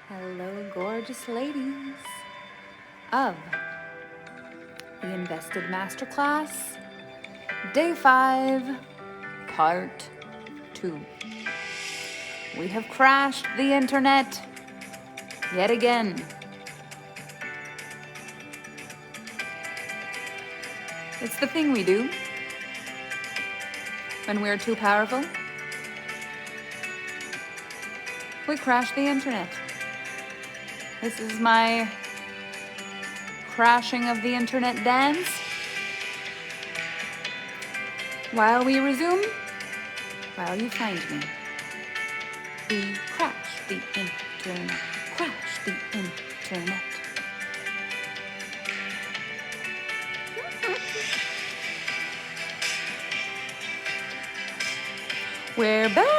Hello, gorgeous ladies of the Invested Masterclass, Day 5, Part 2. We have crashed the internet yet again. It's the thing we do when we're too powerful. We crash the internet. This is my crashing of the internet dance. While we resume, while you find me, we crash the internet, crash the internet. We're back.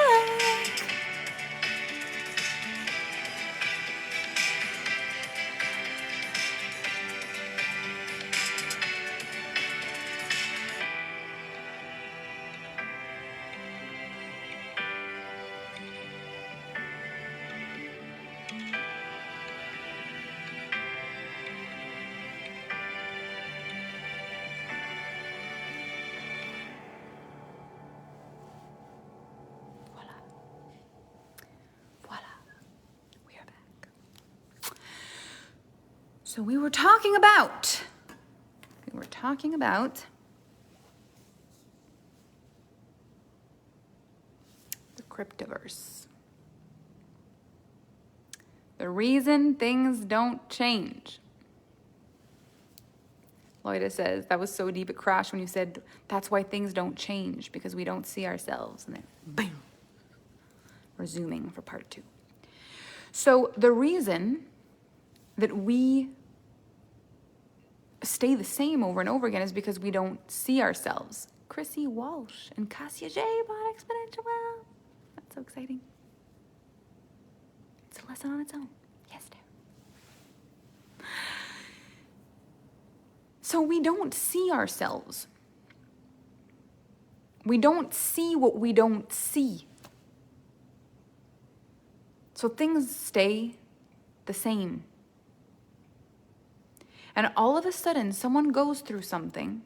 So we were talking about the cryptoverse. The reason things don't change. Loida says, that was so deep it crashed when you said, that's why things don't change, because we don't see ourselves. And then, boom, resuming for part 2. So the reason that we stay the same over and over again is because we don't see ourselves. Chrissy Walsh and Cassia J bought exponential wealth. That's so exciting. It's a lesson on its own. Yes, dear. So we don't see ourselves. We don't see what we don't see. So things stay the same. And all of a sudden, someone goes through something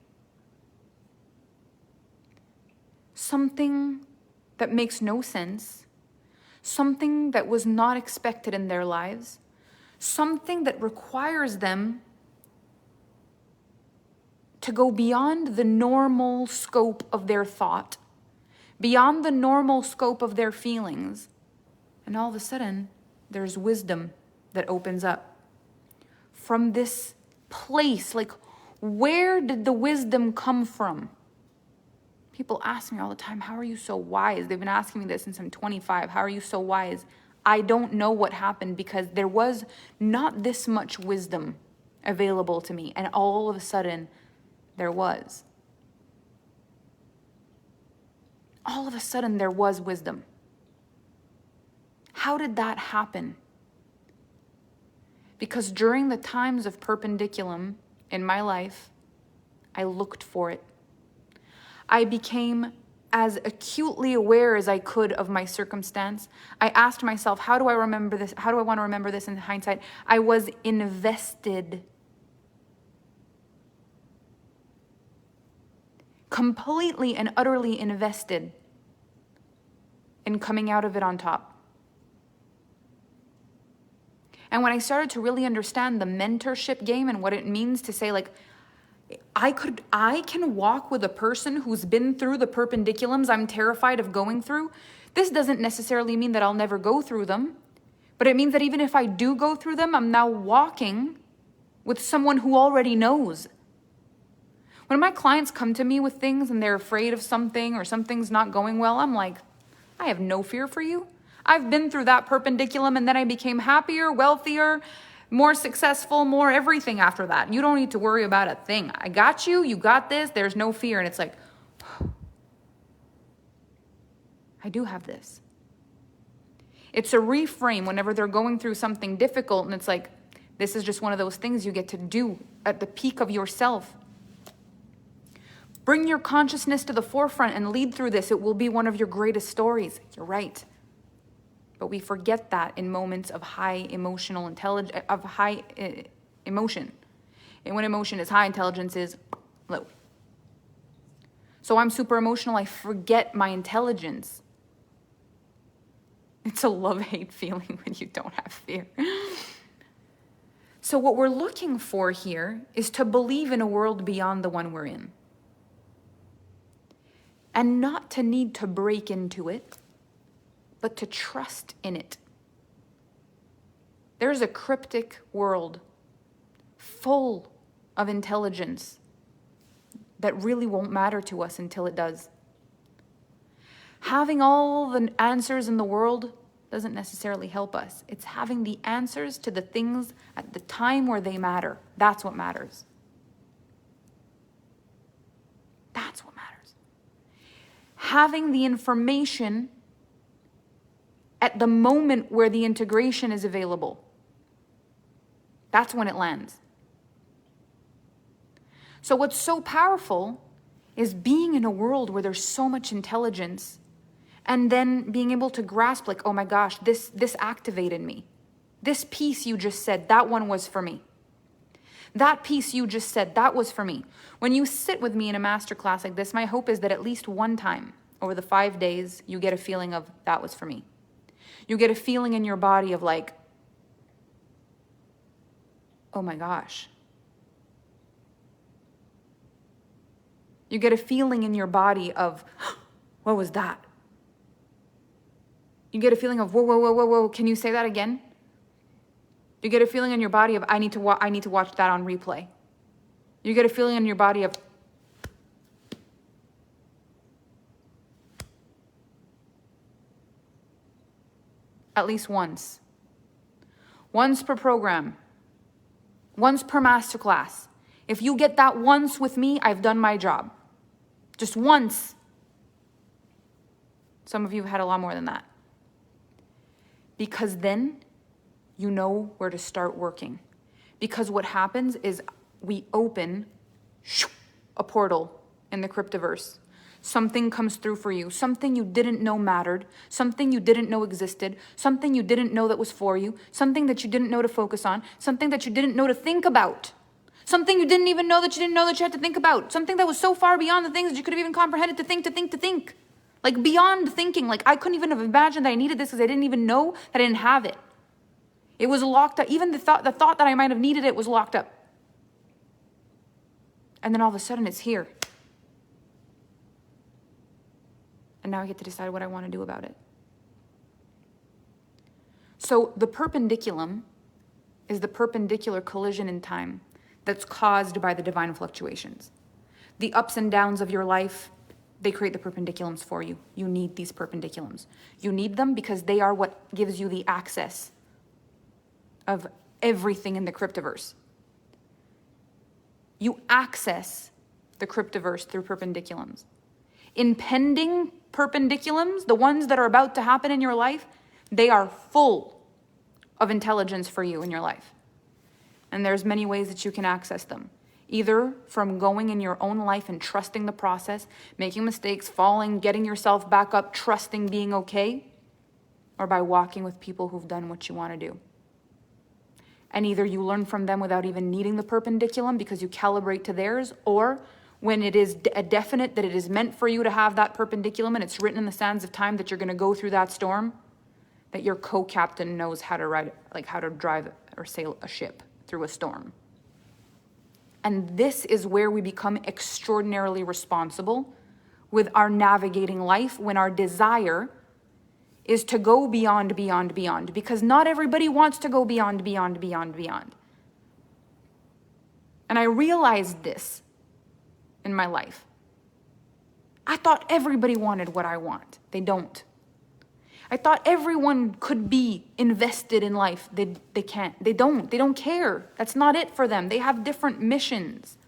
that makes no sense, something that was not expected in their lives, something that requires them to go beyond the normal scope of their thought, beyond the normal scope of their feelings. And all of a sudden, there's wisdom that opens up from this place. Like, where did the wisdom come from? People ask me all the time, how are you so wise? They've been asking me this since I'm 25. How are you so wise? I don't know what happened, because there was not this much wisdom available to me. And all of a sudden, there was. All of a sudden, there was wisdom. How did that happen? Because during the times of perpendiculum in my life, I looked for it. I became as acutely aware as I could of my circumstance. I asked myself, how do I remember this? How do I want to remember this in hindsight? I was invested. Completely and utterly invested in coming out of it on top. And when I started to really understand the mentorship game and what it means to say, like, I can walk with a person who's been through the perpendiculums I'm terrified of going through. This doesn't necessarily mean that I'll never go through them, but it means that even if I do go through them, I'm now walking with someone who already knows. When my clients come to me with things and they're afraid of something or something's not going well, I'm like, I have no fear for you. I've been through that perpendiculum, and then I became happier, wealthier, more successful, more everything after that. You don't need to worry about a thing. I got you. You got this. There's no fear. And it's like, I do have this. It's a reframe whenever they're going through something difficult, and it's like, this is just one of those things you get to do at the peak of yourself. Bring your consciousness to the forefront and lead through this. It will be one of your greatest stories. You're right. But we forget that in moments of high emotional intelligence, of high emotion. And when emotion is high, intelligence is low. So I'm super emotional, I forget my intelligence. It's a love-hate feeling when you don't have fear. So what we're looking for here is to believe in a world beyond the one we're in. And not to need to break into it, but to trust in it. There's a cryptic world full of intelligence that really won't matter to us until it does. Having all the answers in the world doesn't necessarily help us. It's having the answers to the things at the time where they matter. That's what matters. That's what matters. Having the information at the moment where the integration is available. That's when it lands. So what's so powerful is being in a world where there's so much intelligence and then being able to grasp like, oh my gosh, this activated me. This piece you just said, that one was for me. That piece you just said, that was for me. When you sit with me in a masterclass like this, my hope is that at least one time over the 5 days, you get a feeling of that was for me. You get a feeling in your body of like, oh my gosh. You get a feeling in your body of, what was that? You get a feeling of, whoa, whoa, whoa, whoa, whoa. Can you say that again? You get a feeling in your body of, I need to watch that on replay. You get a feeling in your body of, at least once. Once per program. Once per masterclass. If you get that once with me, I've done my job. Just once. Some of you have had a lot more than that. Because then you know where to start working. Because what happens is we open a portal in the cryptiverse. Something comes through for you. Something you didn't know mattered. Something you didn't know existed. Something you didn't know that was for you. Something that you didn't know to focus on. Something that you didn't know to think about. Something you didn't even know that you didn't know that you had to think about. Something that was so far beyond the things that you could have even comprehended to think. Like beyond thinking. Like I couldn't even have imagined that I needed this because I didn't even know that I didn't have it. It was locked up. Even the thought that I might have needed it was locked up. And then all of a sudden it's here. And now I get to decide what I want to do about it. So the perpendiculum is the perpendicular collision in time that's caused by the divine fluctuations. The ups and downs of your life, they create the perpendiculums for you. You need these perpendiculums. You need them because they are what gives you the access of everything in the cryptiverse. You access the cryptiverse through perpendiculums. Impending perpendiculums, the ones that are about to happen in your life, they are full of intelligence for you in your life. And there's many ways that you can access them. Either from going in your own life and trusting the process, making mistakes, falling, getting yourself back up, trusting being okay, or by walking with people who've done what you want to do. And either you learn from them without even needing the perpendiculum because you calibrate to theirs, or when it is a definite that it is meant for you to have that perpendiculum and it's written in the sands of time that you're going to go through that storm, that your co-captain knows how to ride, like how to drive or sail a ship through a storm. And this is where we become extraordinarily responsible with our navigating life when our desire is to go beyond, because not everybody wants to go beyond. And I realized this in my life. I thought everybody wanted what I want. They don't. I thought everyone could be invested in life. They can't. They don't care. That's not it for them. They have different missions.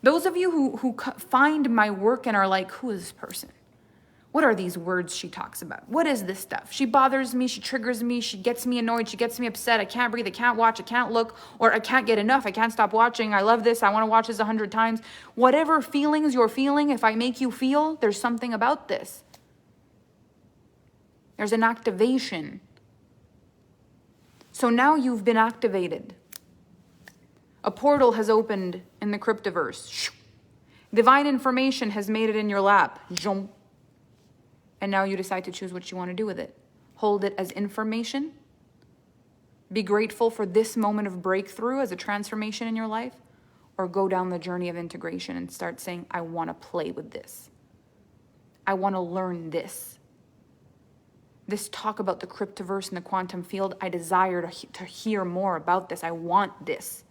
Those of you who find my work and are like, who is this person? What are these words she talks about? What is this stuff? She bothers me. She triggers me. She gets me annoyed. She gets me upset. I can't breathe. I can't watch. I can't look. Or I can't get enough. I can't stop watching. I love this. I want to watch this 100 times. Whatever feelings you're feeling, if I make you feel, there's something about this. There's an activation. So now you've been activated. A portal has opened in the cryptiverse. Divine information has made it in your lap. And now you decide to choose what you want to do with it. Hold it as information. Be grateful for this moment of breakthrough as a transformation in your life. Or go down the journey of integration and start saying, I want to play with this. I want to learn this. This talk about the cryptiverse and the quantum field, I desire to hear more about this. I want this.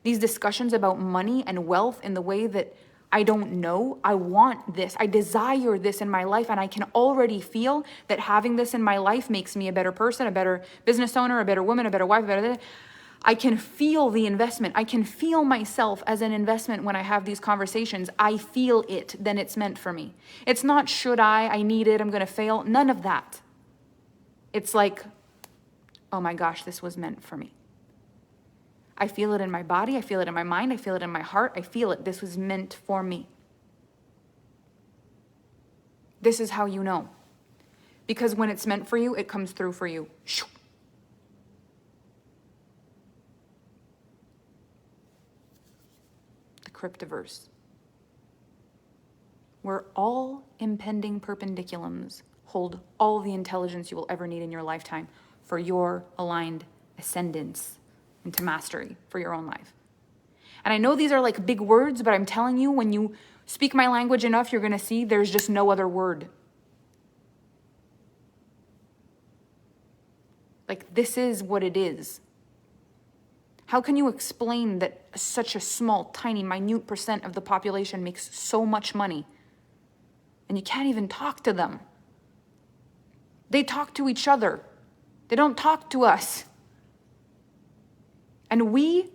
These discussions about money and wealth in the way that I don't know, I want this. I desire this in my life, and I can already feel that having this in my life makes me a better person, a better business owner, a better woman, a better wife, I can feel the investment. I can feel myself as an investment when I have these conversations. I feel it, then it's meant for me. It's not should I need it, I'm going to fail. None of that. It's like, oh my gosh, this was meant for me. I feel it in my body. I feel it in my mind. I feel it in my heart. I feel it. This was meant for me. This is how you know. Because when it's meant for you, it comes through for you. The cryptiverse. Where all impending perpendiculums hold all the intelligence you will ever need in your lifetime for your aligned ascendance into mastery for your own life. And I know these are like big words, but I'm telling you, when you speak my language enough, you're going to see there's just no other word. Like, this is what it is. How can you explain that such a small, tiny, minute percent of the population makes so much money and you can't even talk to them? They talk to each other. They don't talk to us. And we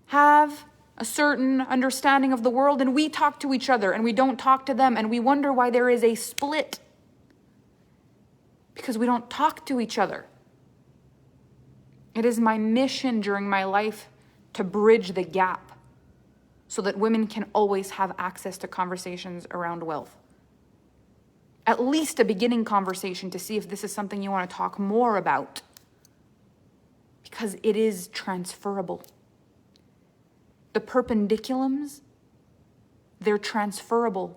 have a certain understanding of the world, and we talk to each other, and we don't talk to them, and we wonder why there is a split. Because we don't talk to each other. It is my mission during my life to bridge the gap so that women can always have access to conversations around wealth. At least a beginning conversation to see if this is something you want to talk more about. Because it is transferable. The perpendiculums, they're transferable.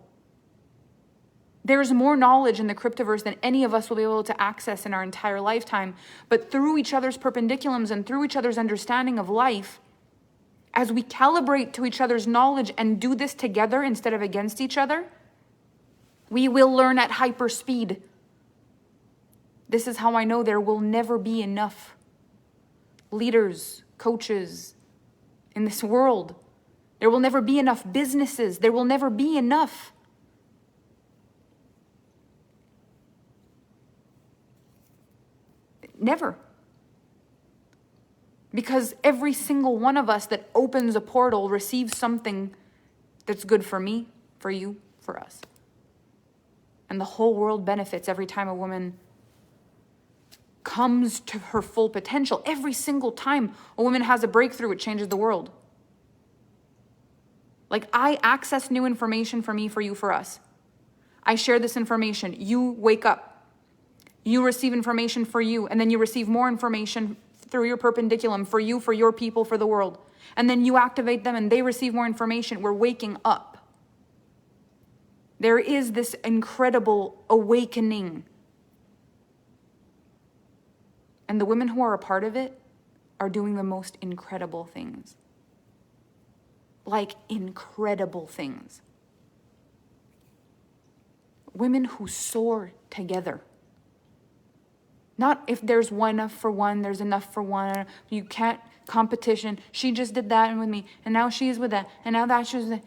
There's more knowledge in the cryptiverse than any of us will be able to access in our entire lifetime. But through each other's perpendiculums and through each other's understanding of life, as we calibrate to each other's knowledge and do this together instead of against each other, we will learn at hyper speed. This is how I know there will never be enough leaders, coaches in this world. There will never be enough businesses. There will never be enough. Never. Because every single one of us that opens a portal receives something that's good for me, for you, for us. And the whole world benefits every time a woman comes to her full potential. Every single time a woman has a breakthrough, it changes the world. Like, I access new information for me, for you, for us. I share this information. You wake up. You receive information for you, and then you receive more information through your perpendiculum for you, for your people, for the world. And then you activate them and they receive more information. We're waking up. There is this incredible awakening. And the women who are a part of it are doing the most incredible things. Like, incredible things. Women who soar together. Not if there's enough for one, there's enough for one. You can't, competition. She just did that with me, and now she's with that, and now that she's with that.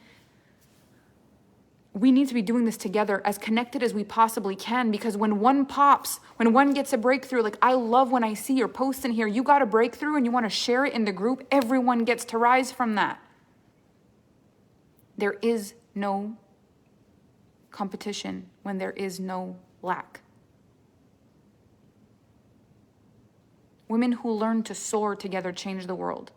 We need to be doing this together, as connected as we possibly can, because when one pops, when one gets a breakthrough, like, I love when I see your posts in here, you got a breakthrough and you want to share it in the group, everyone gets to rise from that. There is no competition when there is no lack. Women who learn to soar together change the world.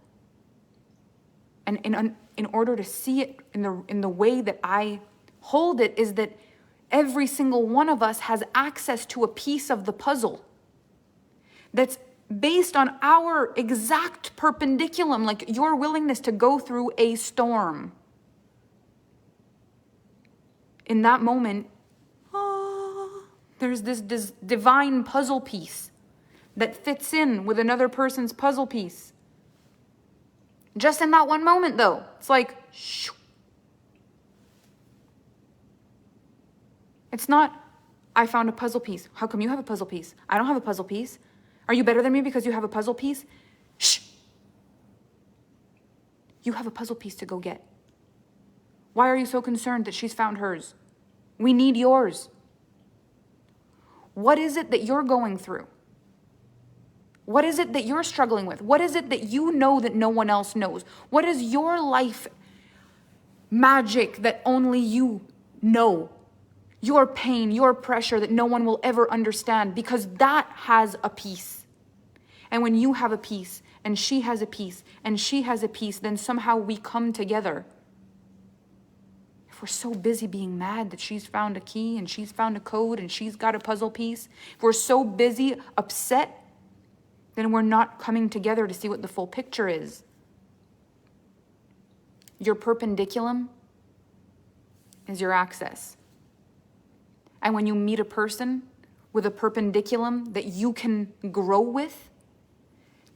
And in order to see it in the way that I hold it, is that Every single one of us has access to a piece of the puzzle that's based on our exact perpendiculum, like your willingness to go through a storm. In that moment, there's this divine puzzle piece that fits in with another person's puzzle piece. Just in that one moment, though, it's like, shoo. It's not, I found a puzzle piece. How come you have a puzzle piece? I don't have a puzzle piece. Are you better than me because you have a puzzle piece? Shh. You have a puzzle piece to go get. Why are you so concerned that she's found hers? We need yours. What is it that you're going through? What is it that you're struggling with? What is it that you know that no one else knows? What is your life magic that only you know? Your pain, your pressure that no one will ever understand, because that has a piece. And when you have a piece, and she has a piece, and she has a piece, then somehow we come together. If we're so busy being mad that she's found a key, and she's found a code, and she's got a puzzle piece, if we're so busy upset, then we're not coming together to see what the full picture is. Your perpendiculum is your access. And when you meet a person with a perpendiculum that you can grow with,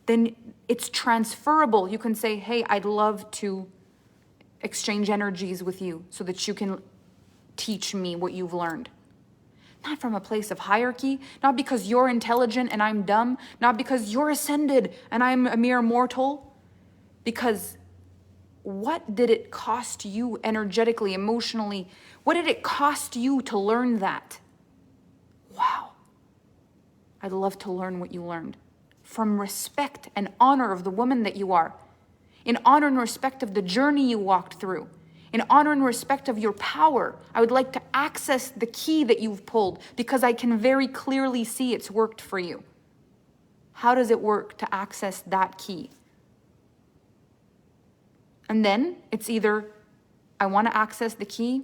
then it's transferable. You can say, hey, I'd love to exchange energies with you so that you can teach me what you've learned. Not from a place of hierarchy, not because you're intelligent and I'm dumb, not because you're ascended and I'm a mere mortal, because what did it cost you energetically, emotionally? What did it cost you to learn that? Wow. I'd love to learn what you learned. From respect and honor of the woman that you are. In honor and respect of the journey you walked through. In honor and respect of your power. I would like to access the key that you've pulled because I can very clearly see it's worked for you. How does it work to access that key? And then it's either, I want to access the key.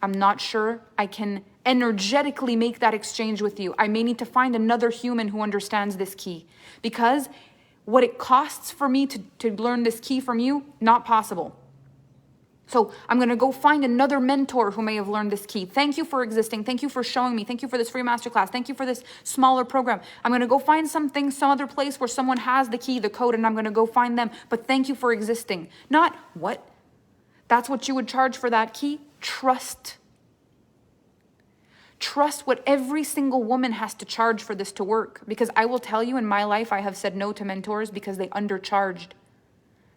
I'm not sure I can energetically make that exchange with you. I may need to find another human who understands this key. Because what it costs for me to learn this key from you, not possible. So I'm going to go find another mentor who may have learned this key. Thank you for existing. Thank you for showing me. Thank you for this free masterclass. Thank you for this smaller program. I'm going to go find something, some other place where someone has the key, the code, and I'm going to go find them. But thank you for existing. Not what? That's what you would charge for that key? Trust. Trust what every single woman has to charge for this to work. Because I will tell you, in my life, I have said no to mentors because they undercharged.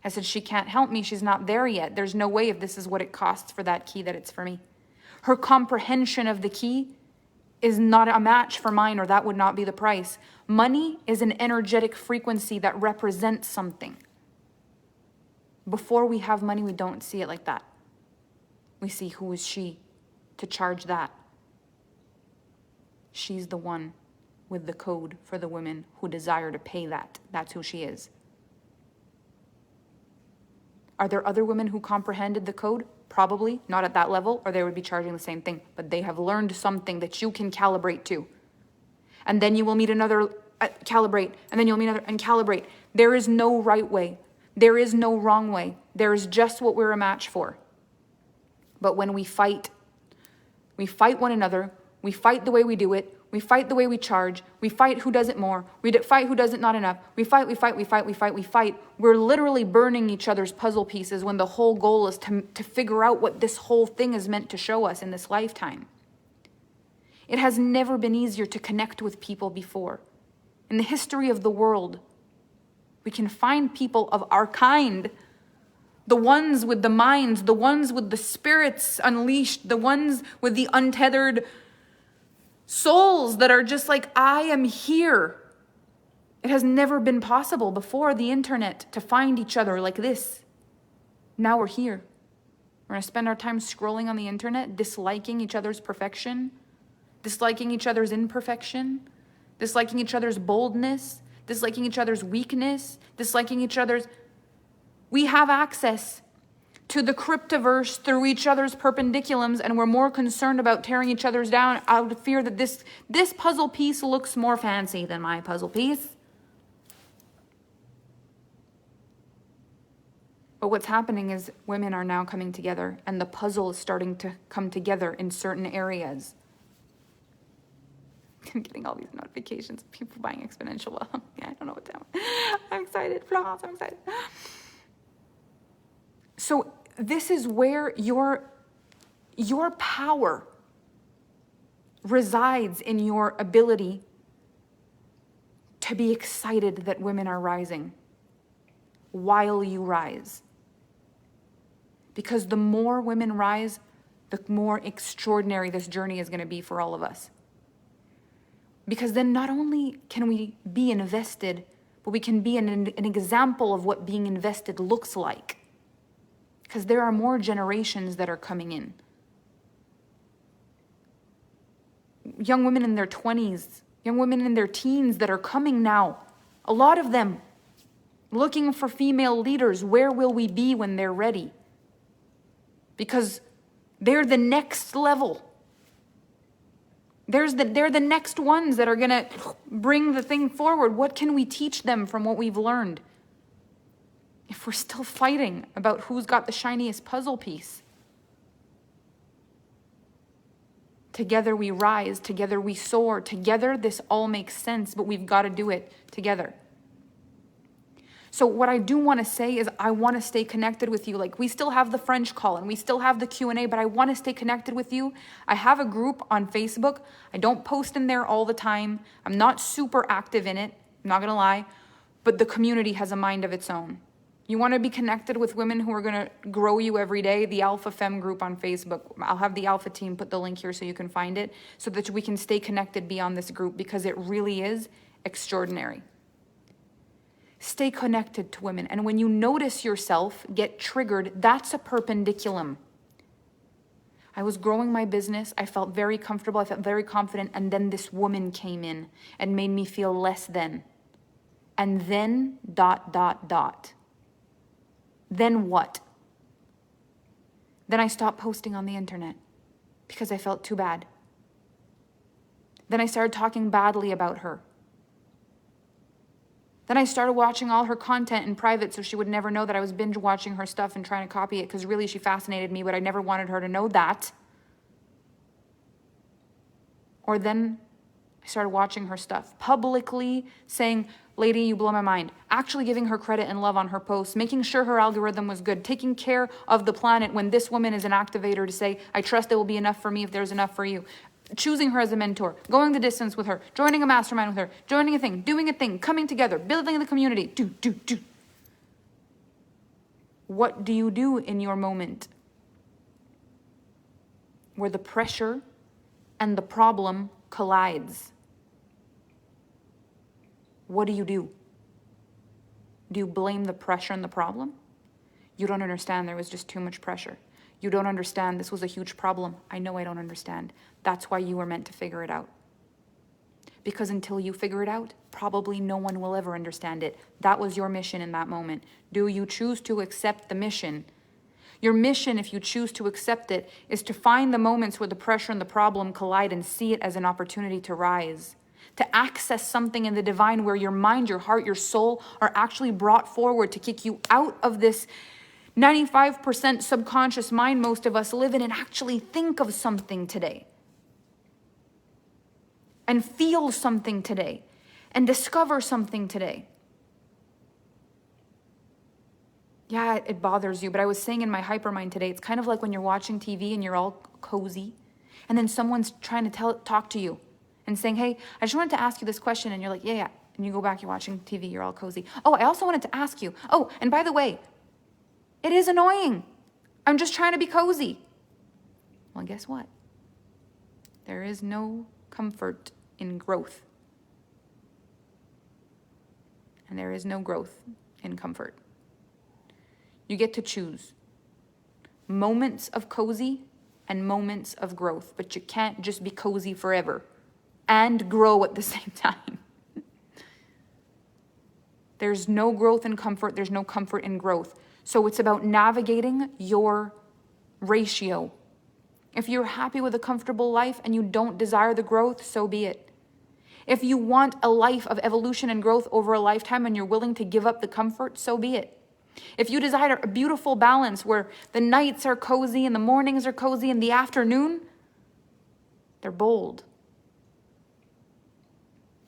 I said, she can't help me. She's not there yet. There's no way if this is what it costs for that key that it's for me. Her comprehension of the key is not a match for mine, or that would not be the price. Money is an energetic frequency that represents something. Before we have money, we don't see it like that. We see, who is she to charge that? She's the one with the code for the women who desire to pay that. That's who she is. Are there other women who comprehended the code? Probably, not at that level, or they would be charging the same thing. But they have learned something that you can calibrate to. And then you will meet another, calibrate, and then you'll meet another, and calibrate. There is no right way. There is no wrong way. There is just what we're a match for. But when we fight one another, we fight the way we do it, we fight the way we charge, we fight who does it more, we fight who does it not enough, we fight. We're literally burning each other's puzzle pieces when the whole goal is to figure out what this whole thing is meant to show us in this lifetime. It has never been easier to connect with people before. In the history of the world, we can find people of our kind, the ones with the minds, the ones with the spirits unleashed, the ones with the untethered souls that are just like, I am here. It has never been possible before the internet to find each other like this. Now we're here. We're going to spend our time scrolling on the internet, disliking each other's perfection, disliking each other's imperfection, disliking each other's boldness, disliking each other's weakness, disliking each other's... We have access to the cryptiverse through each other's perpendiculums, and we're more concerned about tearing each other's down out of fear that this puzzle piece looks more fancy than my puzzle piece. But what's happening is women are now coming together, and the puzzle is starting to come together in certain areas. I'm getting all these notifications of people buying exponential wealth. Yeah, I don't know what's happening. I'm excited. Florence, I'm excited. So this is where your power resides, in your ability to be excited that women are rising while you rise. Because the more women rise, the more extraordinary this journey is going to be for all of us. Because then not only can we be invested, but we can be an example of what being invested looks like. Because there are more generations that are coming in. Young women in their 20s, young women in their teens that are coming now. A lot of them looking for female leaders. Where will we be when they're ready? Because they're the next level. They're the next ones that are going to bring the thing forward. What can we teach them from what we've learned? If we're still fighting about who's got the shiniest puzzle piece. Together we rise, together we soar, together this all makes sense, but we've got to do it together. So what I do want to say is I want to stay connected with you. Like, we still have the French call and we still have the Q&A, but I want to stay connected with you. I have a group on Facebook. I don't post in there all the time. I'm not super active in it, I'm not going to lie, but the community has a mind of its own. You want to be connected with women who are going to grow you every day, the Alpha Femme group on Facebook. I'll have the Alpha team put the link here so you can find it, so that we can stay connected beyond this group, because it really is extraordinary. Stay connected to women. And when you notice yourself get triggered, that's a perpendiculum. I was growing my business. I felt very comfortable. I felt very confident. And then this woman came in and made me feel less than. And then ... Then what? Then I stopped posting on the internet because I felt too bad. Then I started talking badly about her. Then I started watching all her content in private so she would never know that I was binge watching her stuff and trying to copy it, because really she fascinated me, but I never wanted her to know that. Or then I started watching her stuff, publicly saying, "Lady, you blow my mind." Actually giving her credit and love on her posts, making sure her algorithm was good, taking care of the planet when this woman is an activator to say, "I trust there will be enough for me if there's enough for you." Choosing her as a mentor, going the distance with her, joining a mastermind with her, joining a thing, doing a thing, coming together, building the community. Do. What do you do in your moment where the pressure and the problem collides? What do you do? Do you blame the pressure and the problem? You don't understand, there was just too much pressure. You don't understand, this was a huge problem. I know I don't understand. That's why you were meant to figure it out. Because until you figure it out, probably no one will ever understand it. That was your mission in that moment. Do you choose to accept the mission? Your mission, if you choose to accept it, is to find the moments where the pressure and the problem collide and see it as an opportunity to rise. To access something in the divine where your mind, your heart, your soul are actually brought forward to kick you out of this 95% subconscious mind most of us live in, and actually think of something today. And feel something today. And discover something today. Yeah, it bothers you, but I was saying in my hypermind today, it's kind of like when you're watching TV and you're all cozy, and then someone's trying to talk to you and saying, "Hey, I just wanted to ask you this question," and you're like, yeah. And you go back, you're watching TV, you're all cozy. "Oh, I also wanted to ask you. Oh, and by the way, it is annoying. I'm just trying to be cozy." Well, guess what? There is no comfort in growth. And there is no growth in comfort. You get to choose moments of cozy and moments of growth, but you can't just be cozy forever and grow at the same time. There's no growth in comfort. There's no comfort in growth. So it's about navigating your ratio. If you're happy with a comfortable life and you don't desire the growth, so be it. If you want a life of evolution and growth over a lifetime and you're willing to give up the comfort, so be it. If you desire a beautiful balance where the nights are cozy and the mornings are cozy and the afternoon, they're bold,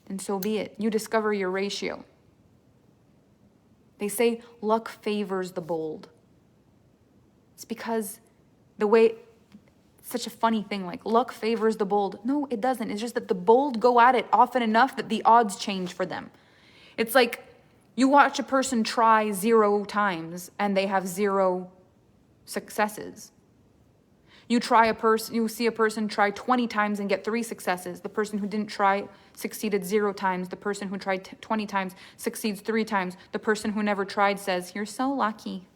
then so be it. You discover your ratio. They say luck favors the bold. It's because it's such a funny thing, like luck favors the bold. No, it doesn't. It's just that the bold go at it often enough that the odds change for them. It's like you watch a person try 0 times and they have 0 successes. You see a person try 20 times and get 3 successes. The person who didn't try succeeded 0 times. The person who tried 20 times succeeds 3 times. The person who never tried says, "You're so lucky."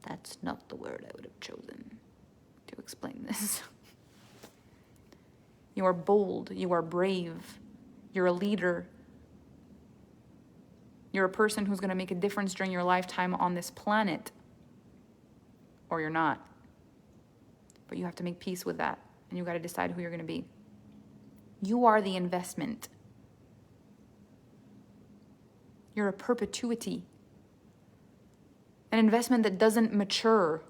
That's not the word I would have chosen to explain this. You are bold. You are brave. You're a leader. You're a person who's going to make a difference during your lifetime on this planet. Or you're not. But you have to make peace with that. And you got to decide who you're going to be. You are the investment. You're a perpetuity. An investment that doesn't mature.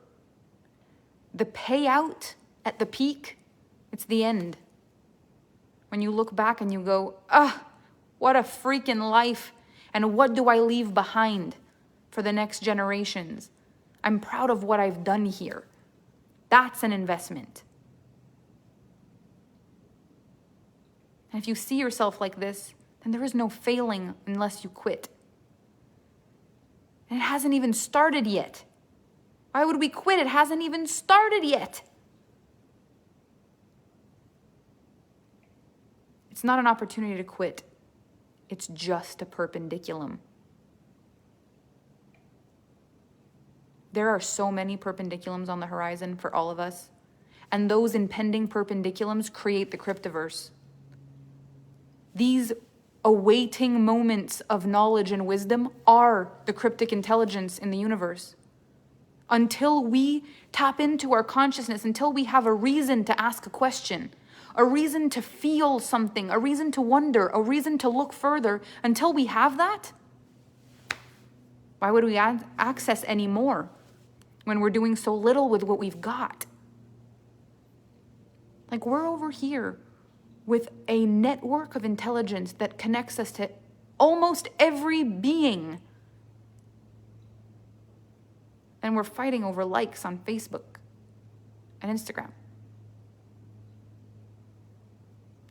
The payout at the peak, it's the end. When you look back and you go, what a freaking life. And what do I leave behind for the next generations? I'm proud of what I've done here. That's an investment. And if you see yourself like this, then there is no failing unless you quit. And it hasn't even started yet. Why would we quit? It hasn't even started yet. It's not an opportunity to quit. It's just a perpendiculum. There are so many perpendiculums on the horizon for all of us. And those impending perpendiculums create the cryptiverse. These awaiting moments of knowledge and wisdom are the cryptic intelligence in the universe. Until we tap into our consciousness, until we have a reason to ask a question, a reason to feel something, a reason to wonder, a reason to look further, until we have that, why would we access any more when we're doing so little with what we've got? Like, we're over here with a network of intelligence that connects us to almost every being. And we're fighting over likes on Facebook and Instagram.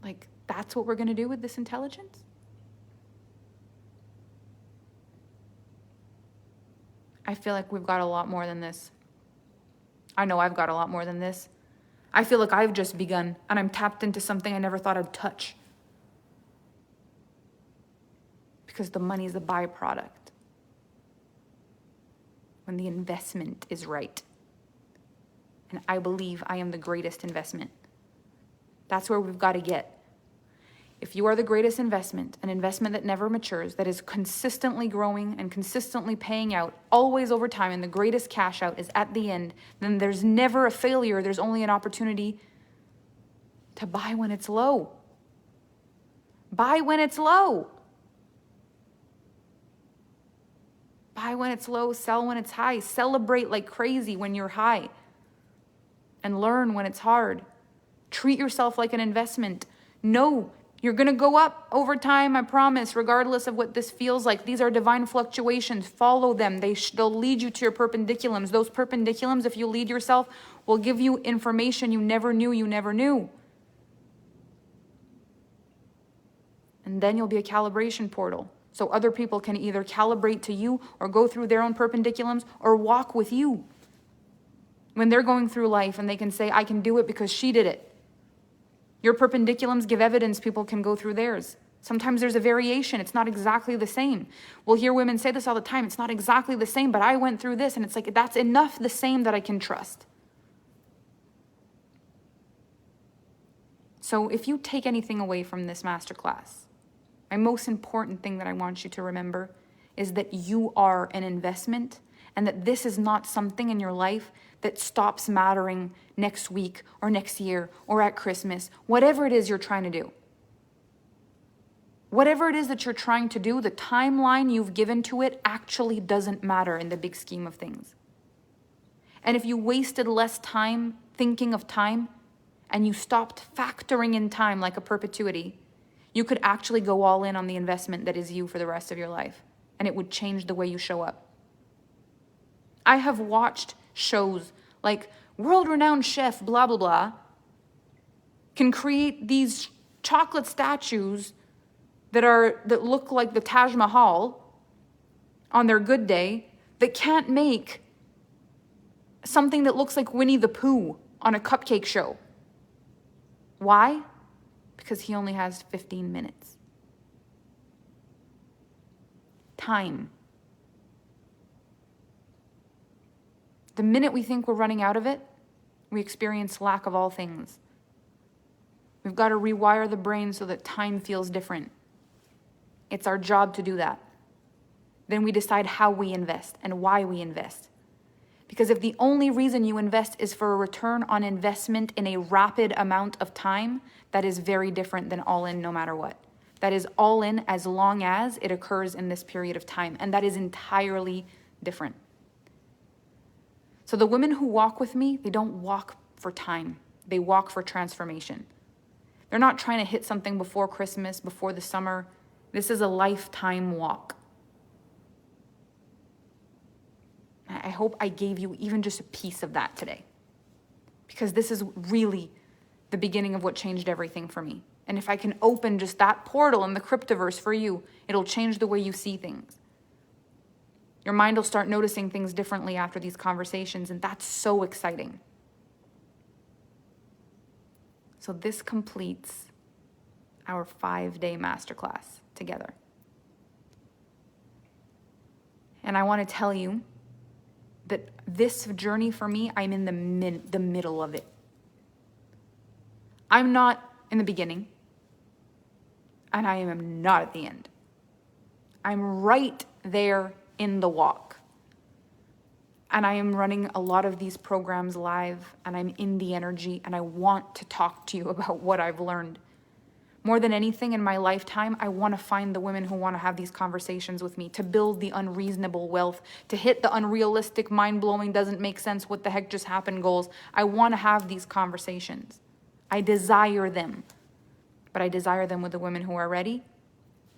Like, that's what we're going to do with this intelligence? I feel like we've got a lot more than this. I know I've got a lot more than this. I feel like I've just begun and I'm tapped into something I never thought I'd touch. Because the money is a byproduct. When the investment is right. And I believe I am the greatest investment. That's where we've got to get. If you are the greatest investment, an investment that never matures, that is consistently growing and consistently paying out, always over time, and the greatest cash out is at the end, then there's never a failure. There's only an opportunity to buy when it's low. Buy when it's low. Buy when it's low, sell when it's high. Celebrate like crazy when you're high. And learn when it's hard. Treat yourself like an investment. Know you're going to go up over time, I promise, regardless of what this feels like. These are divine fluctuations. Follow them. They'll lead you to your perpendiculums. Those perpendiculums, if you lead yourself, will give you information you never knew you never knew. And then you'll be a calibration portal. So other people can either calibrate to you or go through their own perpendiculums or walk with you. When they're going through life and they can say, I can do it because she did it. Your perpendiculums give evidence people can go through theirs. Sometimes there's a variation. It's not exactly the same. We'll hear women say this all the time. It's not exactly the same, but I went through this. And it's like, that's enough the same that I can trust. So if you take anything away from this masterclass, my most important thing that I want you to remember is that you are an investment, and that this is not something in your life that stops mattering next week or next year or at Christmas, whatever it is you're trying to do. Whatever it is that you're trying to do, the timeline you've given to it actually doesn't matter in the big scheme of things. And if you wasted less time thinking of time and you stopped factoring in time like a perpetuity, you could actually go all in on the investment that is you for the rest of your life, and it would change the way you show up. I have watched shows like world-renowned chef blah, blah, blah, can create these chocolate statues that look like the Taj Mahal on their good day, that can't make something that looks like Winnie the Pooh on a cupcake show. Why? Because he only has 15 minutes. Time. The minute we think we're running out of it, we experience lack of all things. We've got to rewire the brain so that time feels different. It's our job to do that. Then we decide how we invest and why we invest. Because if the only reason you invest is for a return on investment in a rapid amount of time, that is very different than all in no matter what. That is all in as long as it occurs in this period of time. And that is entirely different. So the women who walk with me, they don't walk for time. They walk for transformation. They're not trying to hit something before Christmas, before the summer. This is a lifetime walk. I hope I gave you even just a piece of that today, because this is really the beginning of what changed everything for me. And if I can open just that portal in the cryptoverse for you, it'll change the way you see things. Your mind will start noticing things differently after these conversations, and that's so exciting. So this completes our 5-day masterclass together. And I want to tell you that this journey for me, I'm in the middle of it. I'm not in the beginning, and I am not at the end. I'm right there in the walk. And I am running a lot of these programs live, and I'm in the energy, and I want to talk to you about what I've learned. More than anything in my lifetime, I want to find the women who want to have these conversations with me, to build the unreasonable wealth, to hit the unrealistic, mind-blowing, doesn't make sense, what the heck just happened goals. I want to have these conversations. I desire them. But I desire them with the women who are ready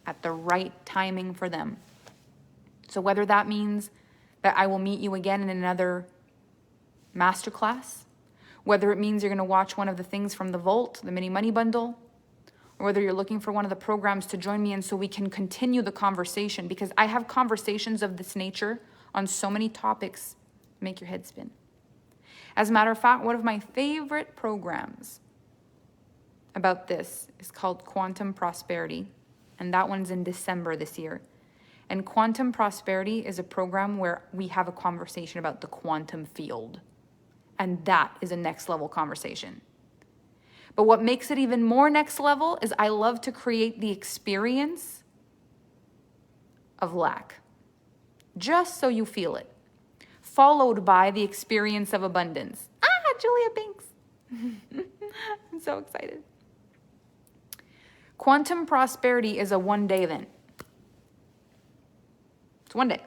at the right timing for them. So whether that means that I will meet you again in another masterclass, whether it means you're going to watch one of the things from the Vault, the mini money bundle, or whether you're looking for one of the programs to join me in so we can continue the conversation, because I have conversations of this nature on so many topics, make your head spin. As a matter of fact, one of my favorite programs about this is called Quantum Prosperity, and that one's in December this year. And Quantum Prosperity is a program where we have a conversation about the quantum field, and that is a next level conversation. But what makes it even more next level is I love to create the experience of lack, just so you feel it, followed by the experience of abundance. Julia Binks. I'm so excited. Quantum Prosperity is a one-day event. It's one day.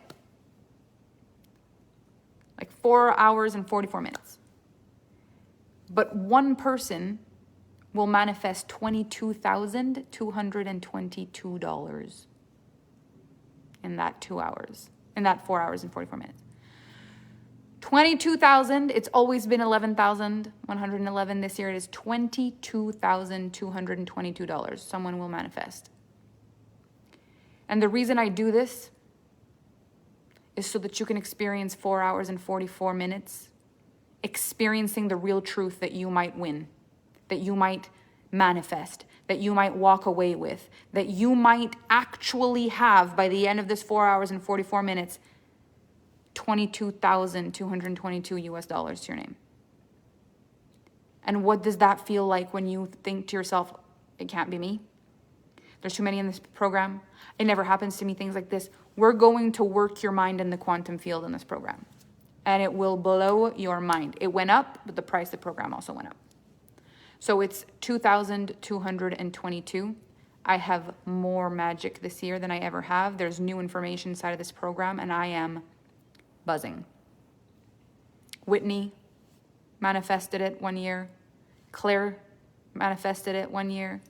Like 4 hours and 44 minutes. But one person will manifest $22,222 in that 2 hours, in that 4 hours and 44 minutes. 22,000, it's always been 11,111. This year it is $22,222. Someone will manifest. And the reason I do this is so that you can experience 4 hours and 44 minutes experiencing the real truth that you might win, that you might manifest, that you might walk away with, that you might actually have by the end of this 4 hours and 44 minutes, $22,222 US to your name. And what does that feel like when you think to yourself, it can't be me? There's too many in this program. It never happens to me, things like this. We're going to work your mind in the quantum field in this program. And it will blow your mind. It went up, but the price of the program also went up. So it's 2,222. I have more magic this year than I ever have. There's new information inside of this program, and I am buzzing. Whitney manifested it 1 year. Claire manifested it 1 year.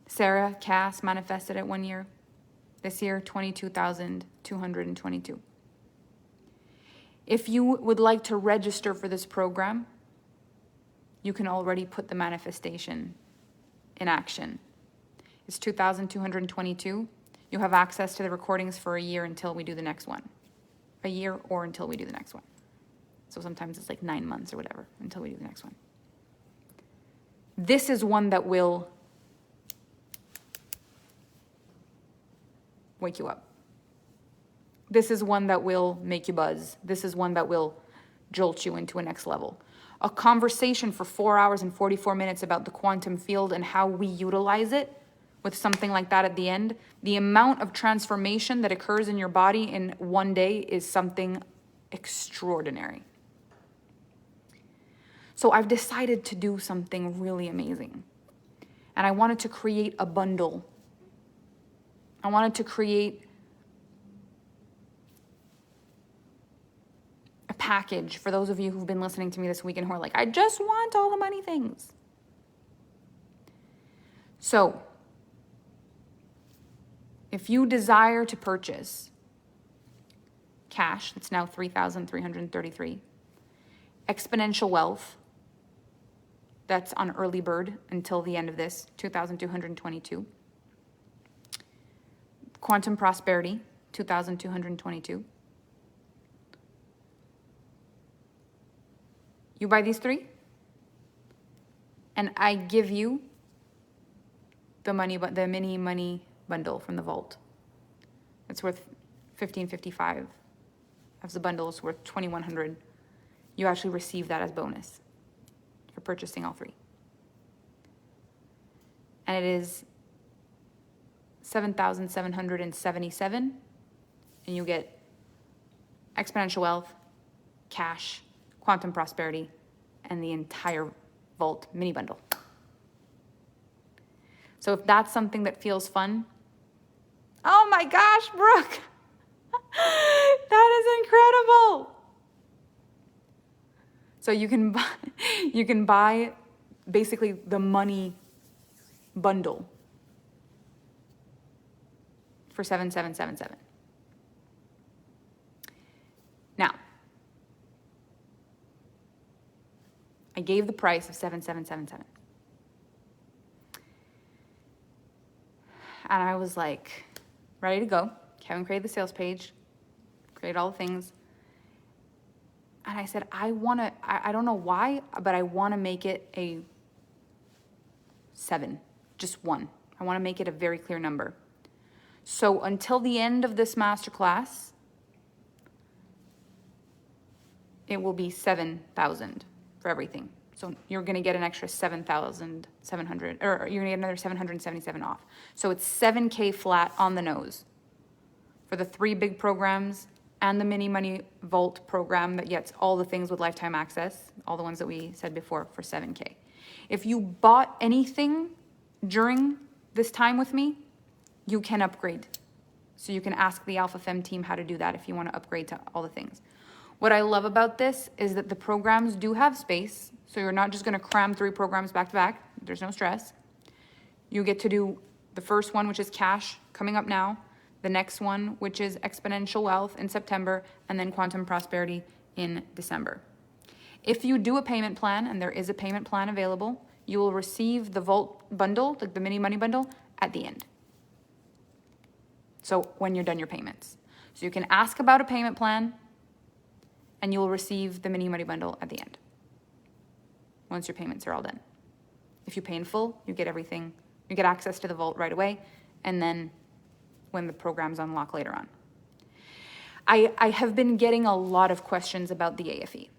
Sarah Cass manifested it 1 year. This year, 22,222. If you would like to register for this program, you can already put the manifestation in action. It's 2,222. You'll have access to the recordings for a year until we do the next one. A year or until we do the next one. So sometimes it's like 9 months or whatever until we do the next one. This is one that will wake you up. This is one that will make you buzz. This is one that will jolt you into a next level. A conversation for 4 hours and 44 minutes about the quantum field and how we utilize it with something like that at the end. The amount of transformation that occurs in your body in 1 day is something extraordinary. So I've decided to do something really amazing. And I wanted to create a bundle. I wanted to create a package for those of you who've been listening to me this week and who are like, I just want all the money things. So, if you desire to purchase cash, that's now 3,333, exponential wealth, that's on early bird until the end of this, 2,222. Quantum prosperity, 2,222. You buy these three, and I give you the mini money bundle from the vault. It's worth $1,555. As the bundle is worth $2,100. You actually receive that as bonus for purchasing all three. And it is 7,777, and you get exponential wealth, cash, quantum prosperity, and the entire vault mini bundle. So if that's something that feels fun, oh my gosh, Brooke, that is incredible. So you can buy basically the money bundle for 7,777. Now, I gave the price of 7,777. And I was like, ready to go. Kevin created the sales page, created all the things. And I said, I don't know why, but I want to make it a 7, just 1. I want to make it a very clear number. So until the end of this masterclass, it will be 7,000 for everything. So you're going to get an extra 7,700, or you're going to get another 777 off. So it's 7K flat on the nose for the 3 big programs and the mini money vault program that gets all the things with lifetime access, all the ones that we said before, for 7K. If you bought anything during this time with me, you can upgrade. So you can ask the Alpha Femme team how to do that if you want to upgrade to all the things. What I love about this is that the programs do have space, so you're not just going to cram 3 programs back to back. There's no stress. You get to do the first one, which is cash, coming up now, the next one, which is exponential wealth in September, and then quantum prosperity in December. If you do a payment plan, and there is a payment plan available, you will receive the Vault bundle, like the mini money bundle, at the end. So when you're done your payments. So you can ask about a payment plan, and you will receive the mini money bundle at the end, once your payments are all done. If you pay in full, you get everything. You get access to the vault right away, and then when the programs unlock later on. I have been getting a lot of questions about the AFE.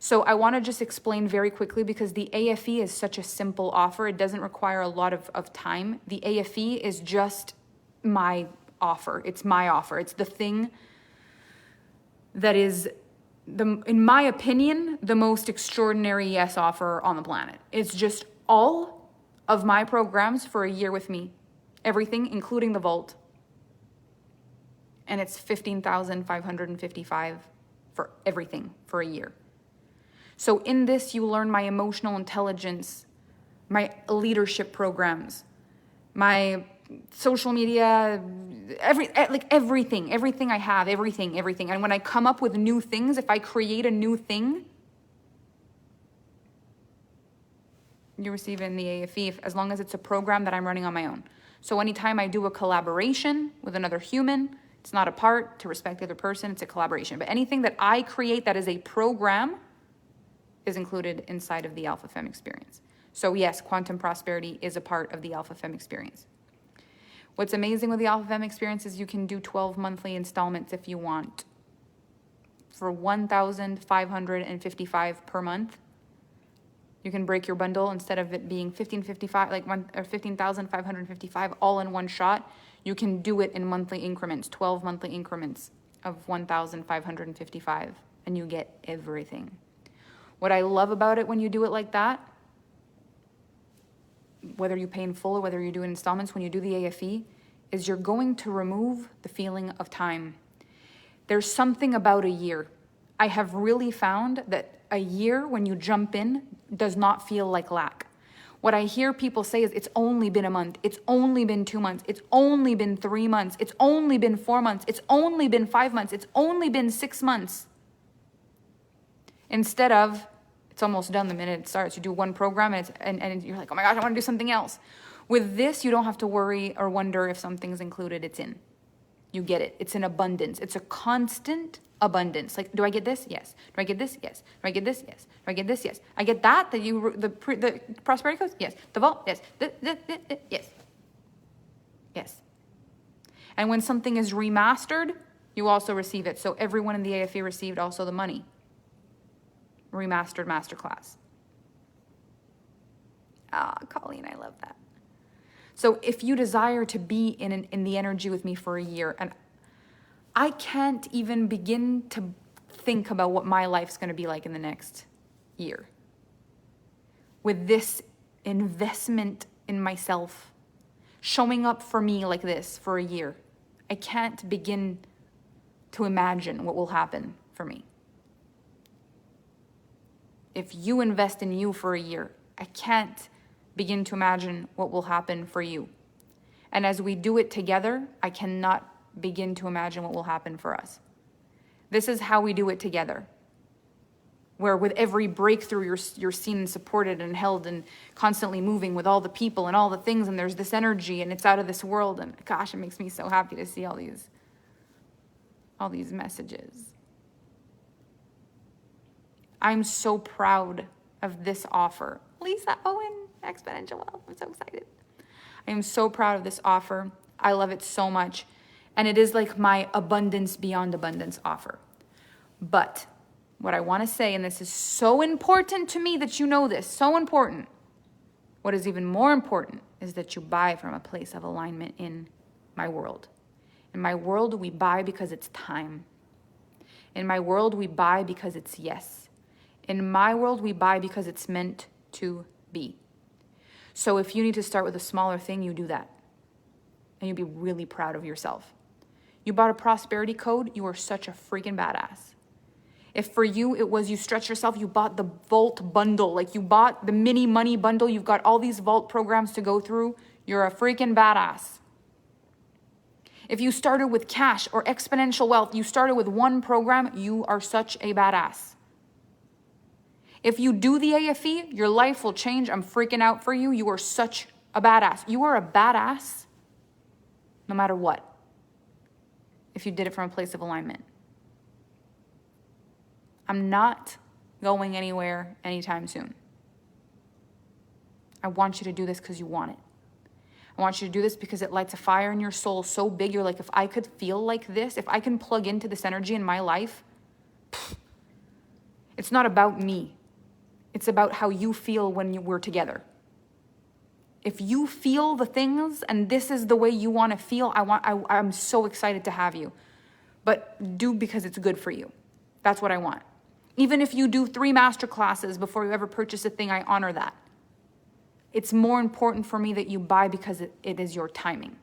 So I want to just explain very quickly, because the AFE is such a simple offer. It doesn't require a lot of time. The AFE is just my offer. It's my offer. It's the thing that is, in my opinion, the most extraordinary yes offer on the planet. It's just all of my programs for a year with me. Everything, including the vault. And it's $15,555 for everything for a year. So in this, you learn my emotional intelligence, my leadership programs, my social media, everything I have, everything. And when I come up with new things, if I create a new thing, you receive it in the AFE, as long as it's a program that I'm running on my own. So anytime I do a collaboration with another human, it's not a part to respect the other person, it's a collaboration. But anything that I create that is a program is included inside of the Alpha Femme experience. So yes, quantum prosperity is a part of the Alpha Femme experience. What's amazing with the Alpha Femme experience is you can do 12 monthly installments if you want. For $1,555 per month, you can break your bundle. Instead of it being $15,555 all in one shot, you can do it in monthly increments, 12 monthly increments of $1,555, and you get everything. What I love about it when you do it like that, whether you pay in full or whether you do it in installments, when you do the AFE, is you're going to remove the feeling of time. There's something about a year. I have really found that a year, when you jump in, does not feel like lack. What I hear people say is, it's only been a month, it's only been 2 months, it's only been 3 months, it's only been 4 months, it's only been 5 months, it's only been 6 months. Instead of, it's almost done the minute it starts. You do one program and you're like, oh my gosh, I want to do something else. With this, you don't have to worry or wonder if something's included. It's in. You get it. It's an abundance. It's a constant abundance. Like, do I get this? Yes. Do I get this? Yes. Do I get this? Yes. Do I get this? Yes. I get that. The prosperity codes? Yes. The vault? Yes. Yes. Yes. And when something is remastered, you also receive it. So everyone in the AFE received also the money. Remastered masterclass. Colleen, I love that. So if you desire to be in the energy with me for a year, and I can't even begin to think about what my life's going to be like in the next year. With this investment in myself, showing up for me like this for a year, I can't begin to imagine what will happen for me. If you invest in you for a year, I can't begin to imagine what will happen for you. And as we do it together, I cannot begin to imagine what will happen for us. This is how we do it together. Where with every breakthrough, you're seen and supported and held and constantly moving with all the people and all the things, and there's this energy and it's out of this world. And gosh, it makes me so happy to see all these messages. I'm so proud of this offer. Lisa Owen, Exponential Wealth, I'm so excited. I am so proud of this offer. I love it so much. And it is like my abundance beyond abundance offer. But what I want to say, and this is so important to me that you know this, so important. What is even more important is that you buy from a place of alignment in my world. In my world, we buy because it's time. In my world, we buy because it's yes. In my world, we buy because it's meant to be. So if you need to start with a smaller thing, you do that. And you'll be really proud of yourself. You bought a prosperity code, you are such a freaking badass. If for you, it was you stretch yourself, you bought the vault bundle, like you bought the mini money bundle, you've got all these vault programs to go through, you're a freaking badass. If you started with cash or exponential wealth, you started with one program, you are such a badass. If you do the AFE, your life will change. I'm freaking out for you. You are such a badass. You are a badass no matter what, if you did it from a place of alignment. I'm not going anywhere anytime soon. I want you to do this because you want it. I want you to do this because it lights a fire in your soul so big. You're like, if I could feel like this, if I can plug into this energy in my life, It's not about me. It's about how you feel when we're together. If you feel the things and this is the way you want to feel, I'm so excited to have you. But do because it's good for you. That's what I want. Even if you do 3 master classes before you ever purchase a thing, I honor that. It's more important for me that you buy because it is your timing.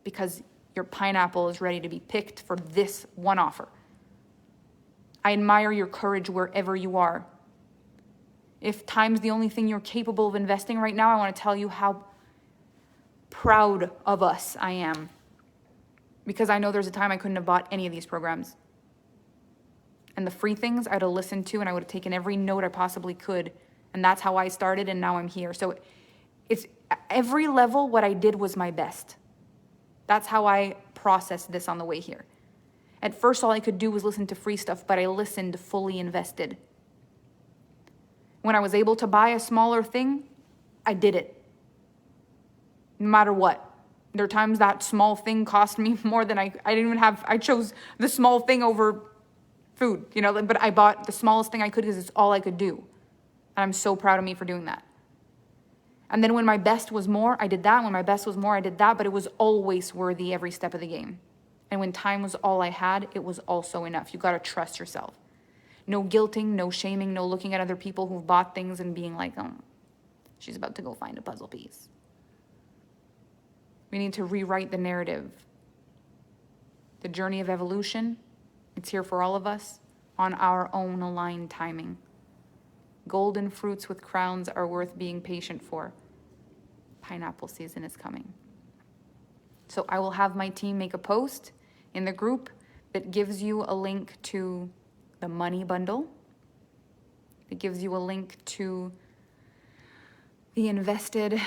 Because your pineapple is ready to be picked for this one offer. I admire your courage wherever you are. If time's the only thing you're capable of investing right now, I want to tell you how proud of us I am. Because I know there's a time I couldn't have bought any of these programs. And the free things I'd have listened to, and I would have taken every note I possibly could. And that's how I started, and now I'm here. So it's every level, what I did was my best. That's how I processed this on the way here. At first, all I could do was listen to free stuff, but I listened fully invested. When I was able to buy a smaller thing, I did it. No matter what. There are times that small thing cost me more than I didn't even have. I chose the small thing over food, but I bought the smallest thing I could because it's all I could do. And I'm so proud of me for doing that. And then when my best was more, I did that. When my best was more, I did that. But it was always worthy every step of the game. And when time was all I had, it was also enough. You got to trust yourself. No guilting, no shaming, no looking at other people who've bought things and being like, oh, she's about to go find a puzzle piece. We need to rewrite the narrative. The journey of evolution, it's here for all of us on our own aligned timing. Golden fruits with crowns are worth being patient for. Pineapple season is coming. So I will have my team make a post in the group that gives you a link to the money bundle. It gives you a link to the invested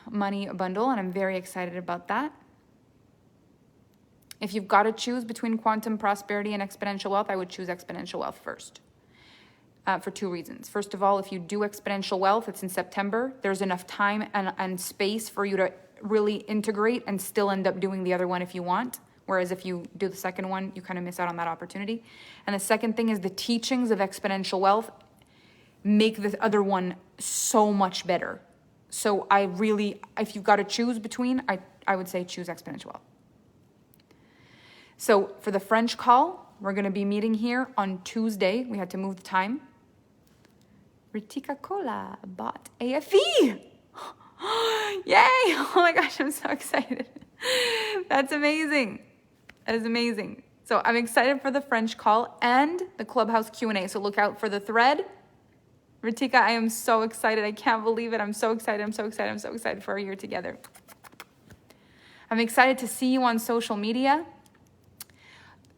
money bundle, and I'm very excited about that. If you've got to choose between quantum prosperity and exponential wealth, I would choose exponential wealth first. For 2 reasons. First of all, if you do exponential wealth, it's in September. There's enough time and space for you to really integrate and still end up doing the other one if you want. Whereas if you do the second one, you kind of miss out on that opportunity. And the second thing is the teachings of exponential wealth make the other one so much better. So if you've got to choose between, I would say choose exponential wealth. So for the French call, we're going to be meeting here on Tuesday. We had to move the time. Ritika Cola bought AFE. Yay! Oh my gosh, I'm so excited. That's amazing. That is amazing. So I'm excited for the French call and the Clubhouse Q&A. So look out for the thread. Ritika, I am so excited. I can't believe it. I'm so excited. I'm so excited. I'm so excited for our year together. I'm excited to see you on social media.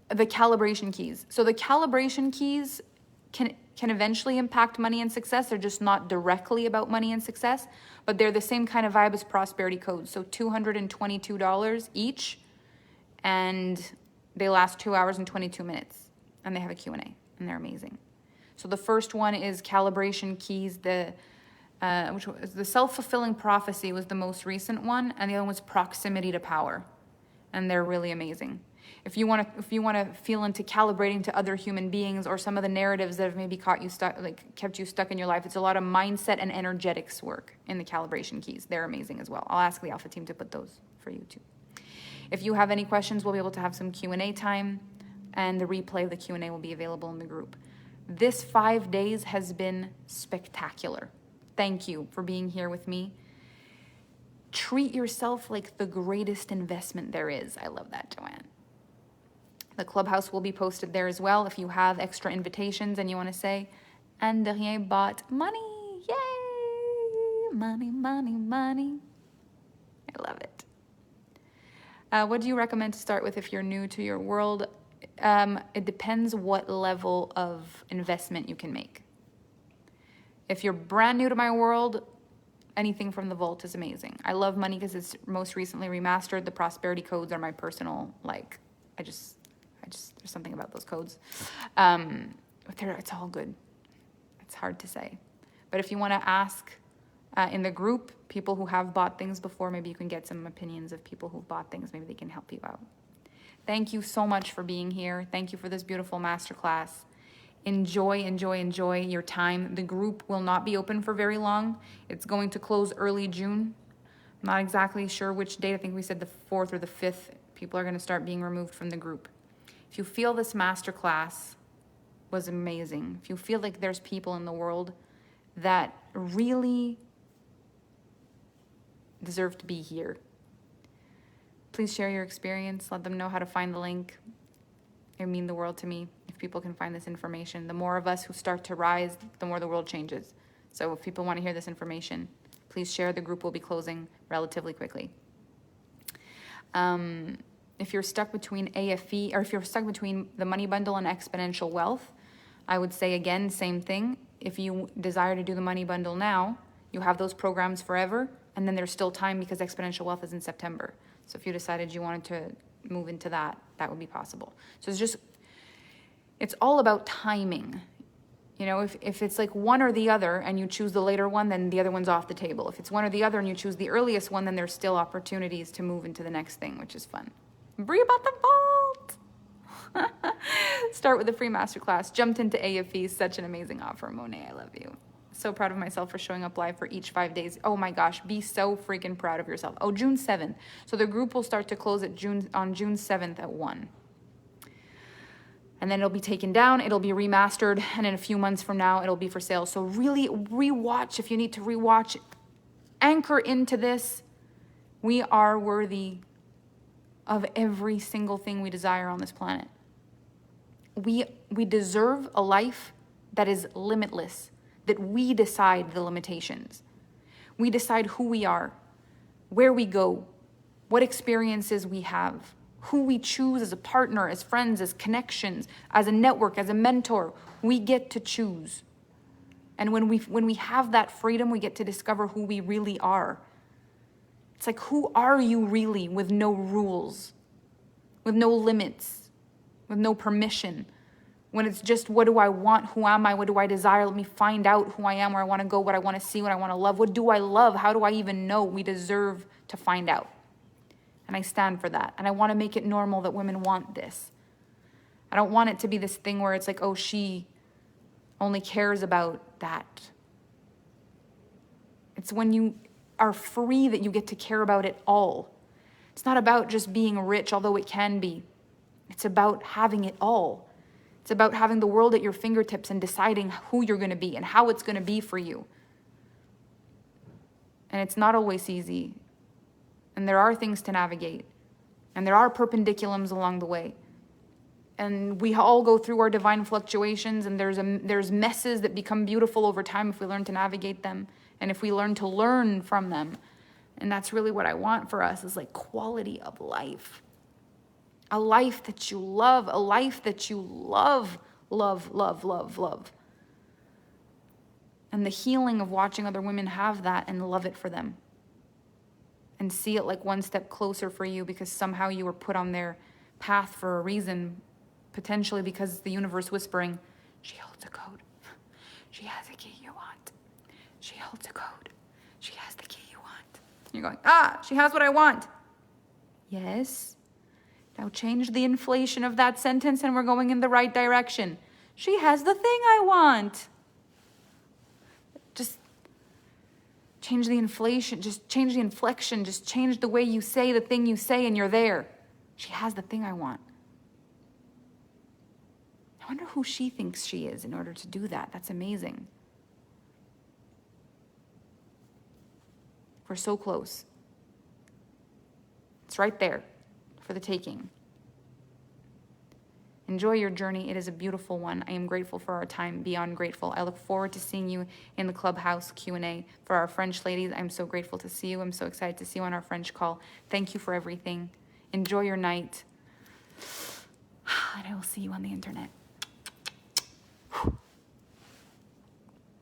The calibration keys. So the calibration keys can eventually impact money and success. They're just not directly about money and success, but they're the same kind of vibe as prosperity codes. So $222 each, and they last 2 hours and 22 minutes, and they have a Q&A, and they're amazing. So the first one is calibration keys. Which was the self-fulfilling prophecy was the most recent one, and the other one was proximity to power, and they're really amazing. If you want to feel into calibrating to other human beings or some of the narratives that have maybe kept you stuck in your life, it's a lot of mindset and energetics work in the calibration keys. They're amazing as well. I'll ask the Alpha team to put those for you too. If you have any questions, we'll be able to have some Q&A time, and the replay of the Q&A will be available in the group. This 5 days has been spectacular. Thank you for being here with me. Treat yourself like the greatest investment there is. I love that, Joanne. The Clubhouse will be posted there as well if you have extra invitations and you want to say, Anne Derrien bought money. Yay! Money, money, money. I love it. What do you recommend to start with if you're new to your world? It depends what level of investment you can make. If you're brand new to my world, anything from the vault is amazing. I love money because it's most recently remastered. The prosperity codes are my personal, there's something about those codes. It's all good. It's hard to say. But if you want to ask in the group, people who have bought things before, maybe you can get some opinions of people who've bought things. Maybe they can help you out. Thank you so much for being here. Thank you for this beautiful masterclass. Enjoy, enjoy, enjoy your time. The group will not be open for very long. It's going to close early June. I'm not exactly sure which date. I think we said the 4th or the 5th. People are going to start being removed from the group. If you feel this masterclass was amazing, if you feel like there's people in the world that really deserve to be here, please share your experience. Let them know how to find the link. It would mean the world to me if people can find this information. The more of us who start to rise, the more the world changes. So if people want to hear this information, please share. The group will be closing relatively quickly. If you're stuck between AFE, or if you're stuck between the money bundle and exponential wealth, I would say again, same thing. If you desire to do the money bundle now, you have those programs forever, and then there's still time because exponential wealth is in September. So if you decided you wanted to move into that, that would be possible. So it's all about timing. You know, if it's like one or the other and you choose the later one, then the other one's off the table. If it's one or the other and you choose the earliest one, then there's still opportunities to move into the next thing, which is fun. Brie about the vault. Start with a free masterclass. Jumped into AFE. Such an amazing offer. Monet, I love you. So proud of myself for showing up live for each 5 days. Oh my gosh, be so freaking proud of yourself. Oh, June 7th. So the group will start to close on June 7th at 1. And then it'll be taken down, it'll be remastered, and in a few months from now, it'll be for sale. So really rewatch if you need to rewatch. Anchor into this. We are worthy of every single thing we desire on this planet. We deserve a life that is limitless, that we decide the limitations. We decide who we are, where we go, what experiences we have, who we choose as a partner, as friends, as connections, as a network, as a mentor. We get to choose. And when we have that freedom, we get to discover who we really are. It's like, who are you really, with no rules, with no limits, with no permission? When it's just, what do I want? Who am I? What do I desire? Let me find out who I am, where I want to go, what I want to see, what I want to love. What do I love? How do I even know? We deserve to find out. And I stand for that. And I want to make it normal that women want this. I don't want it to be this thing where it's like, oh, she only cares about that. It's when you are free that you get to care about it all. It's not about just being rich, although it can be. It's about having it all. It's about having the world at your fingertips and deciding who you're going to be and how it's going to be for you. And it's not always easy. And there are things to navigate. And there are perpendiculums along the way. And we all go through our divine fluctuations, and there's messes that become beautiful over time if we learn to navigate them and if we learn to learn from them. And that's really what I want for us, is like quality of life. A life that you love, a life that you love, love, love, love, love. And the healing of watching other women have that and love it for them. And see it like one step closer for you, because somehow you were put on their path for a reason, potentially because the universe whispering, she holds a code. She has a key you want. She holds a code. She has the key you want. You're going, she has what I want. Yes. Now change the inflation of that sentence and we're going in the right direction. She has the thing I want. Just change the inflation, just change the inflection, just change the way you say the thing you say and you're there. She has the thing I want. I wonder who she thinks she is in order to do that. That's amazing. We're so close. It's right there for the taking. Enjoy your journey. It is a beautiful one. I am grateful for our time, beyond grateful. I look forward to seeing you in the Clubhouse Q&A. For our French ladies, I'm so grateful to see you. I'm so excited to see you on our French call. Thank you for everything. Enjoy your night. And I will see you on the internet.